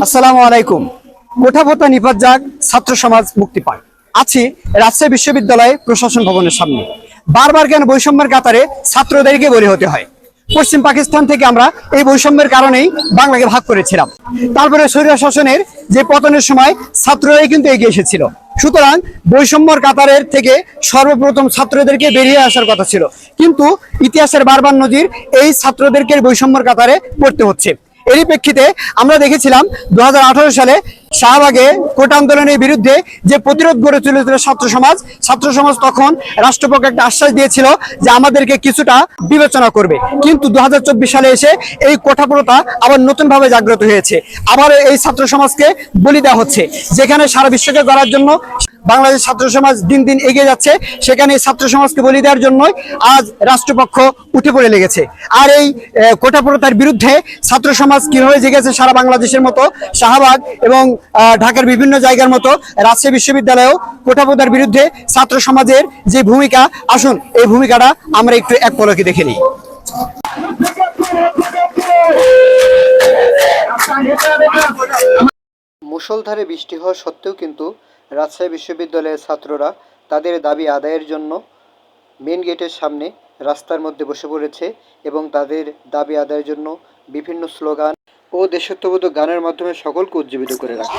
আসসালামু আলাইকুম। কোঠাপোতা নিপাত যাক, ছাত্র সমাজ মুক্তি পায়। আছি রাজশাহী বিশ্ববিদ্যালয় প্রশাসন ভবনের সামনে। বারবার কেন বৈষম্যের কাতারে ছাত্রদেরকে বলি হতে হয়? পশ্চিম পাকিস্তান থেকে আমরা এই বৈষম্যের কারণেই বাংলাকে ভাগ করেছিলাম। তারপরে স্বৈর শাসনের যে পতনের সময় ছাত্ররাই কিন্তু এগিয়ে এসেছিল। সুতরাং বৈষম্যর কাতারের থেকে সর্বপ্রথম ছাত্রদেরকে বেরিয়ে আসার কথা ছিল, কিন্তু ইতিহাসের বারবার নজির এই ছাত্রদেরকে বৈষম্যর কাতারে পড়তে হচ্ছে। এরই প্রেক্ষিতে আমরা দেখেছিলাম 2018 সালে শাহবাগে কোটা আন্দোলনের বিরুদ্ধে যে প্রতিরোধ গড়ে তুলেছিল ছাত্র সমাজ তখন রাষ্ট্রপক্ষ একটা আশ্বাস দিয়েছিল যে আমাদেরকে কিছুটা বিবেচনা করবে, কিন্তু 2024 সালে এসে এই কোঠা প্রথা আবার নতুন ভাবে জাগ্রত হয়েছে। আবার এই ছাত্র সমাজকে বলি দেওয়া হচ্ছে। যেখানে সারা বিশ্বকে গড়ার জন্য বাংলাদেশ ছাত্র সমাজ দিন দিন এগিয়ে যাচ্ছে, সেখানে ছাত্র সমাজকে বলি দেওয়ার জন্যই আজ রাষ্ট্রপক্ষ উঠে পড়ে লেগেছে। আর এই কোটা প্রথার বিরুদ্ধে ছাত্র সমাজ কিভাবে জেগেছে সারা বাংলাদেশের মতো শাহবাগ এবং ঢাকার বিভিন্ন জায়গার মতো রাজশাহী বিশ্ববিদ্যালয়েও কোটা প্রথার বিরুদ্ধে ছাত্র সমাজের যে ভূমিকা, আসুন এই ভূমিকাটা আমরা একটু এক পলকে দেখে নিই। মুষলধারে বৃষ্টি হওয়া সত্ত্বেও কিন্তু রাজশাহী বিশ্ববিদ্যালয়ের ছাত্ররা তাদের দাবি আদায়ের জন্য মেন গেটের সামনে রাস্তার মধ্যে বসে পড়েছে এবং তাদের দাবি আদায়ের জন্য বিভিন্ন স্লোগান ও দেশাত্মবোধক গানের মাধ্যমে সকলকে উজ্জীবিত করে রাখে।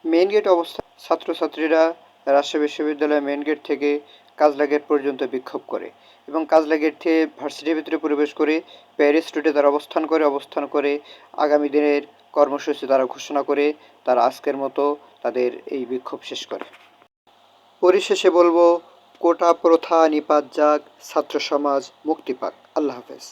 মেইন গেট অবস্থা ছাত্রছাত্রীরা রাজশাহী বিশ্ববিদ্যালয়ের মেইন গেট থেকে কাজলা গেট পর্যন্ত বিক্ষোভ করে এবং কাজলা গেট থেকে ভার্সিটির ভিতরে প্রবেশ করে প্যারিস রুটে তারা অবস্থান করে আগামী দিনের কর্মসূচি তারা ঘোষণা করে তারা আজকের মতো তাদের এই বিক্ষোভ শেষ করে। পরিশেষে বলবো, কোটা প্রথা নিপাত যাক, ছাত্র সমাজ মুক্তি পাক। আল্লাহ হাফেজ।